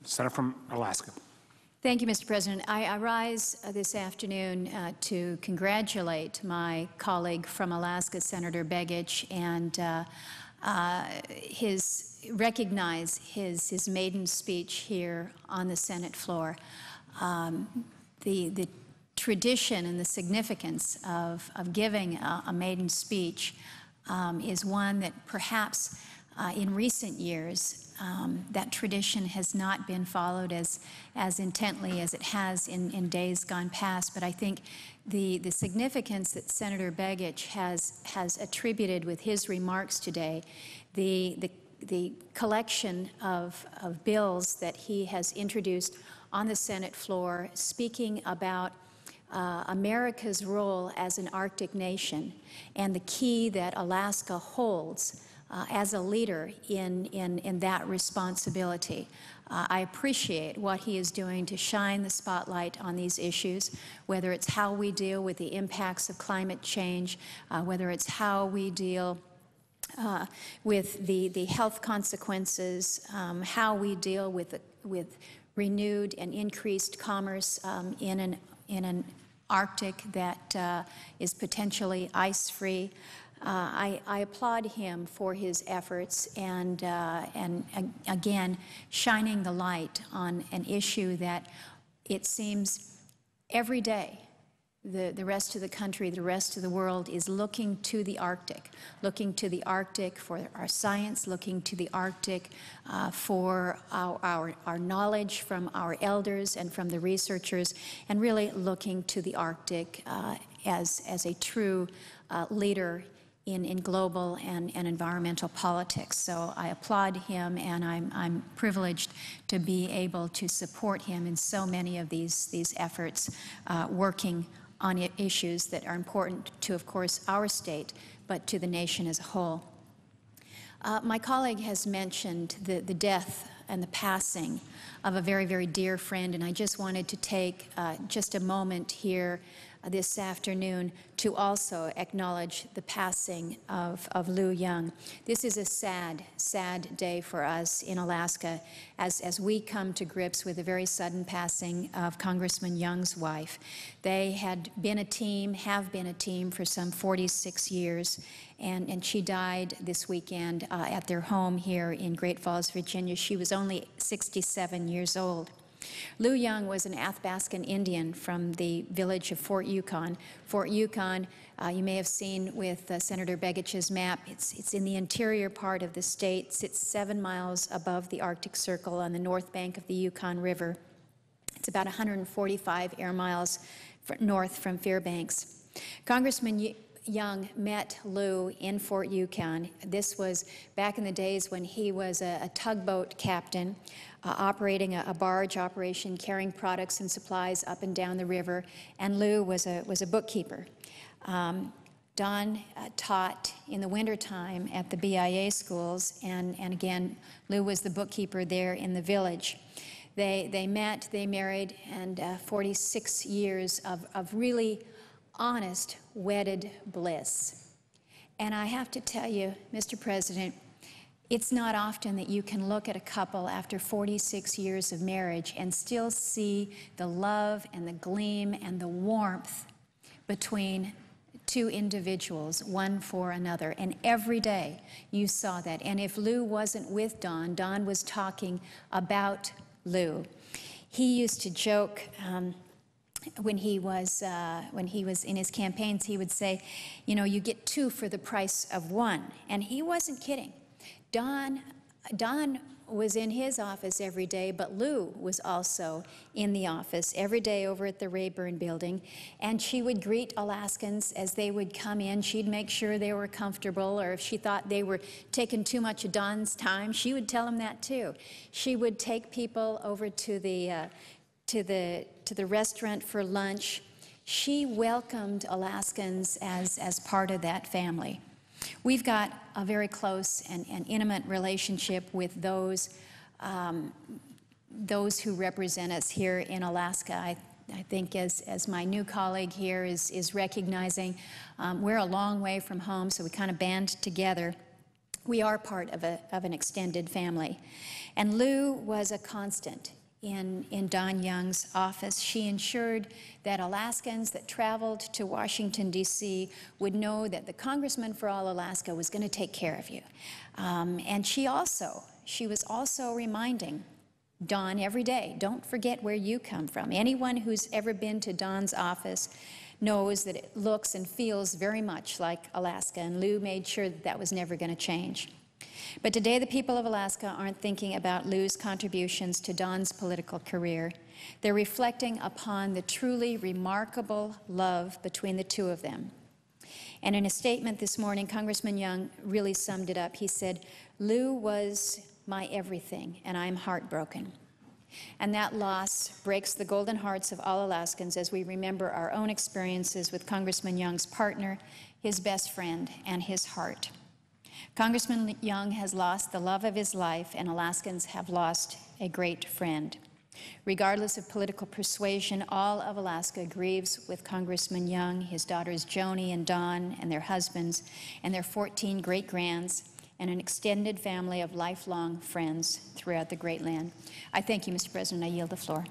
Senator from Alaska. Thank you, Mr. President. I rise this afternoon to congratulate my colleague from Alaska, Senator Begich, and recognize his maiden speech here on the Senate floor. The tradition and the significance of giving a maiden speech is one that perhaps in recent years that tradition has not been followed as intently as it has in days gone past. But I think the significance that Senator Begich has attributed with his remarks today, the collection of bills that he has introduced on the Senate floor speaking about America's role as an Arctic nation and the key that Alaska holds as a leader in that responsibility. I appreciate what he is doing to shine the spotlight on these issues, whether it's how we deal with the impacts of climate change, whether it's how we deal with the health consequences, how we deal with renewed and increased commerce in an Arctic that is potentially ice-free. I applaud him for his efforts and again shining the light on an issue that it seems every day the rest of the country, the rest of the world is looking to the Arctic for our science, looking to the Arctic for our knowledge from our elders and from the researchers, and really looking to the Arctic as a true leader in global and environmental politics. So I applaud him, and I'm privileged to be able to support him in so many of these efforts, working on issues that are important to, of course, our state, but to the nation as a whole. My colleague has mentioned the death and the passing of a very, very dear friend, and I just wanted to take just a moment here this afternoon to also acknowledge the passing of Lou Young. This is a sad, sad day for us in Alaska as we come to grips with the very sudden passing of Congressman Young's wife. They had been a team, have been a team for some 46 years, and she died this weekend at their home here in Great Falls, Virginia. She was only 67 years old. Lou Young was an Athabascan Indian from the village of Fort Yukon. Fort Yukon, you may have seen with Senator Begich's map, it's in the interior part of the state, sits 7 miles above the Arctic Circle on the north bank of the Yukon River. It's about 145 air miles north from Fairbanks. Congressman Young met Lou in Fort Yukon. This was back in the days when he was a tugboat captain operating a barge operation carrying products and supplies up and down the river, and Lou was a bookkeeper. Don taught in the wintertime at the BIA schools, and again, Lou was the bookkeeper there in the village. They met, they married, and 46 years of really honest, wedded bliss. And I have to tell you, Mr. President, it's not often that you can look at a couple after 46 years of marriage and still see the love and the gleam and the warmth between two individuals, one for another. And every day you saw that. And if Lou wasn't with Don, Don was talking about Lou. He used to joke when he was in his campaigns, he would say, you know, you get two for the price of one. And he wasn't kidding. Don was in his office every day, but Lou was also in the office every day over at the Rayburn Building, and she would greet Alaskans as they would come in. She'd make sure they were comfortable, or if she thought they were taking too much of Don's time, she would tell them that too. She would take people over to the restaurant for lunch. She welcomed Alaskans as part of that family. We've got a very close and intimate relationship with those who represent us here in Alaska. I think as my new colleague here is recognizing, we're a long way from home, so we kind of band together. We are part of an extended family. And Lou was a constant in Don Young's office. She ensured that Alaskans that traveled to Washington, D.C. would know that the Congressman for All Alaska was going to take care of you. And she was also reminding Don every day, don't forget where you come from. Anyone who's ever been to Don's office knows that it looks and feels very much like Alaska, and Lou made sure that that was never going to change. But today, the people of Alaska aren't thinking about Lou's contributions to Don's political career. They're reflecting upon the truly remarkable love between the two of them. And in a statement this morning, Congressman Young really summed it up. He said, "Lou was my everything, and I'm heartbroken." And that loss breaks the golden hearts of all Alaskans as we remember our own experiences with Congressman Young's partner, his best friend, and his heart. Congressman Young has lost the love of his life, and Alaskans have lost a great friend. Regardless of political persuasion, all of Alaska grieves with Congressman Young, his daughters Joni and Dawn, and their husbands, and their 14 great-grands, and an extended family of lifelong friends throughout the Great Land. I thank you, Mr. President. I yield the floor.